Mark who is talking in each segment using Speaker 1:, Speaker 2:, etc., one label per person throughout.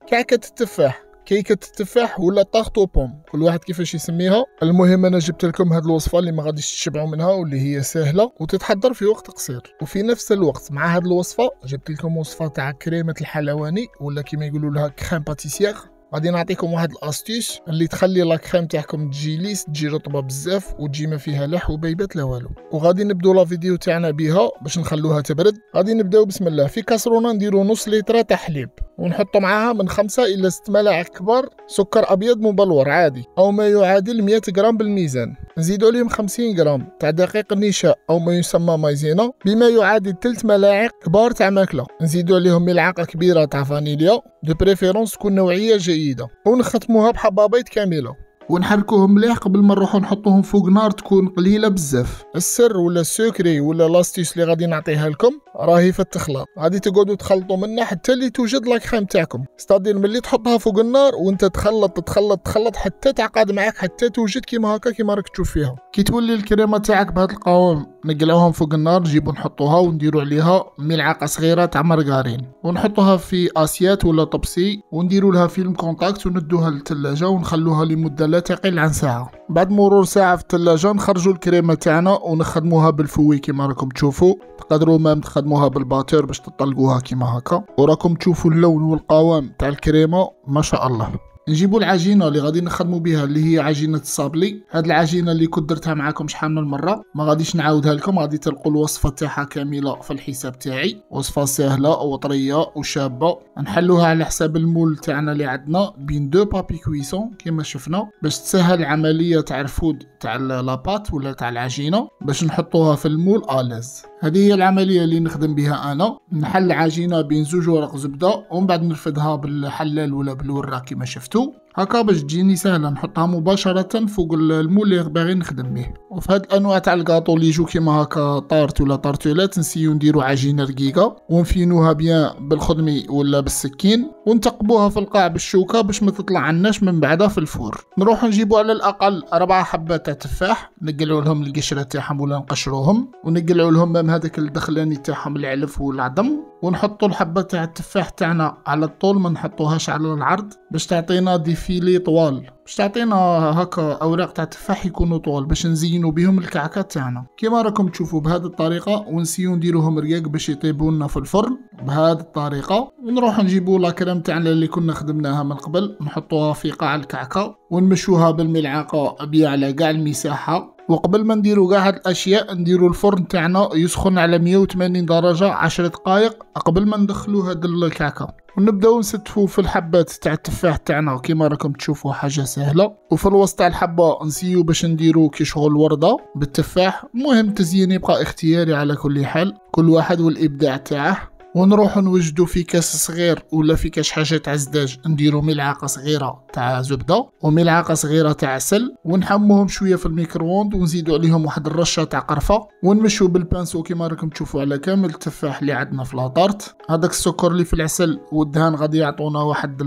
Speaker 1: كعكة التفاح، كيكة التفاح ولا طاغطو بوم، كل واحد كيفاش يسميها. المهم انا جبت لكم هاد الوصفة اللي ما غاديش تشبعوا منها واللي هي سهلة وتتحضر في وقت قصير. وفي نفس الوقت مع هاد الوصفة جبت لكم وصفة تاع كريمة الحلواني ولا كيما يقولوا لها كريم باتيسيير. غادي نعطيكم واحد الاستيس اللي تخلي لا كريم تاعكم تجي ليس، تجي رطبه بزاف وتجي ما فيها لا حبيبات لا والو. وغادي نبداو لا فيديو تاعنا بها باش نخلوها تبرد. غادي نبداو بسم الله. في كاسرونه نديرو نص لتر تاع حليب ونحطو معاها من 5 إلى 6 ملاعق كبار سكر ابيض مبلور عادي او ما يعادل 100 غرام بالميزان. نزيدو عليهم 50 غرام تاع دقيق النشاء او ما يسمى مايزينا بما يعادل 3 ملاعق كبار تاع ماكله. نزيدو عليهم ملعقه كبيره تاع فانيليا دو بريفيرونس تكون نوعيه جيده ونختموها بحبه بيض كامله ونحركوهم مليح قبل ما نروحو نحطوهم فوق نار تكون قليله بزاف. السر ولا السكري ولا لاستيس اللي غادي نعطيها لكم راهي في التخلاط. غادي تقعدوا تخلطوا منها حتى اللي توجد لا كريم تاعكم، ستادير ملي تحطها فوق النار وانت تخلط حتى تعقد معاك حتى توجد كيما هكا كيما راك تشوف فيها. كي تولي الكريمه تاعك بهذا القوام نقلعوهم فوق النار، نجيبو نحطوها ونديرو عليها ملعقه صغيره تاع مرغارين ونحطوها في اسيات ولا طبسي ونديرو لها فيلم كونتاكت وندوها للثلاجه ونخلوها لمده لا تقل عن ساعه. بعد مرور ساعه في الثلاجه نخرجوا الكريمه تاعنا ونخدموها بالفوي كيما راكم تشوفوا. تقدروا ما تخدموها بالباتور باش تطلقوها كيما هكا وراكم تشوفوا اللون والقوام تاع الكريمه ما شاء الله. نجيبوا العجينه اللي غادي نخدموا بها اللي هي عجينه الصابلي. هاد العجينه اللي كنت درتها معكم شحال من مره ما غاديش نعاودها لكم، غادي تلقوا الوصفه تاعها كامله في الحساب تاعي. وصفه سهله وطريه وشابه. نحلوها على حساب المول تاعنا اللي عندنا بين دو بابي كويسون كما شفنا باش تسهل العمليه تاع الفود تاع لاباط ولا تاع العجينه باش نحطوها في المول آلاز. هذه هي العمليه اللي نخدم بها انا. نحل عجينه بين 2 ورق زبده ومن بعد نرفدها بالحلال ولا بالوراق كما شفتوا هكا باش تجيني سهله. نحطها مباشره فوق المول اللي باغي نخدم به. وفي هاد الانواع تاع الكاطو اللي يجوا كيما هكا طارت ولا طارتولات نسيو نديرو عجينه رقيقه ونفينوها بيان بالخدمي ولا بالسكين ونتقبوها في القاع بالشوكه باش ما تطلع عناش من بعدها في الفور. نروح نجيبو على الاقل 4 حبات تاع تفاح نقلعوا لهم القشره تاعهم ولا نقشروهم ونقلعوا لهم مام هذاك الدخلاني تاعهم العلف والعظم ونحطوا الحبه تاع التفاح تاعنا على الطول ما نحطوهاش على العرض باش تعطينا ديفيلي طوال، باش تعطينا هكا اوراق تاع التفاح يكونوا طوال باش نزينوا بهم الكعكات تاعنا كيما راكم تشوفوا بهذه الطريقه. ونسيو نديروهم رقاق باش يطيبوا لنا في الفرن بهذه الطريقه. ونروح نجيبوا لا كريم تاعنا اللي كنا خدمناها من قبل نحطوها في قاع الكعكه ونمشوها بالملعقه بيا على كاع المساحه. وقبل ما نديرو كاع هاد الاشياء نديرو الفرن تاعنا يسخن على 180 درجه 10 دقائق قبل ما ندخلو هاد الكعكه. ونبداو نستفو في الحبات تاع التفاح تاعنا كيما راكم تشوفوا حاجه سهله. وفي الوسط تاع الحبه نسيو باش نديرو كي شغل ورده بالتفاح. المهم التزيين يبقى اختياري على كل حال، كل واحد والابداع تاعه. ونروح نوجدو في كاس صغير ولا في كاش حاجه تاع زداج نديرو ملعقه صغيره تاع زبده وملعقه صغيره تاع عسل ونحموهم شويه في الميكرووند ونزيدو عليهم واحد الرشه تاع قرفه ونمشو بالبانسو كيما راكم تشوفوا على كامل التفاح اللي عندنا في لاطارت. هذاك السكر اللي في العسل والدهان غادي يعطونا واحد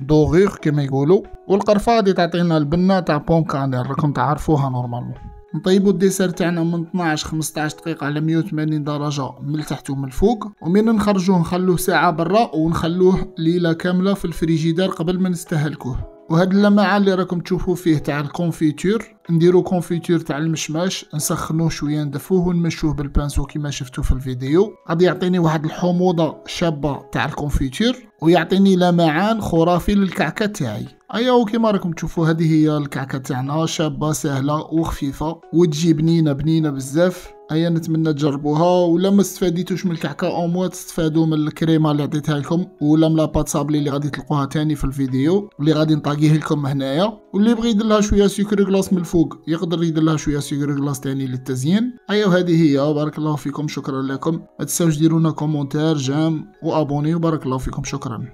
Speaker 1: الدوغيغ كيما يقولوا، والقرفه غادي تعطينا البنه تاع بون كانيل راكم تعرفوها نورمالمون. نطيبوا الديسير تاعنا من 12-15 دقيقه على 180 درجه من التحت ومن الفوق. ومن نخرجوه نخلوه ساعه برا ونخلوه ليله كامله في الفريجيدار قبل ما نستهلكوه. وهاد اللمعه اللي راكم تشوفوا فيه تاع الكونفيتور نديرو كونفيتور تاع المشماش نسخنوه شويه ندفوه ونمشوه بالبانسو كيما شفتوا في الفيديو. غادي يعطيني واحد الحموضه شابه تاع الكونفيتور ويعطيني لمعان خرافي للكعكه تاعي. ايوا كيما راكم تشوفوا هذه هي الكعكه تاعنا شابه سهله وخفيفه وتجي بنينه بزاف. ايا نتمنى تجربوها ولا ما استفاديتوش من الكعكه او موا تستفادوا من الكريمه اللي عطيتها لكم ولا من لاباط صابلي اللي غادي تلقوها تاني في الفيديو واللي غادي نطاقيه لكم هنايا. واللي بغى يدير لها شويه سكر كلاص من الفوق يقدر يدير لها شويه سكر كلاص تاني للتزيين. ايوا هذه هي. بارك الله فيكم، شكرا لكم. ما تنساوش ديروا لنا كومونتير جيم وابوني وبارك الله فيكم. شكرا.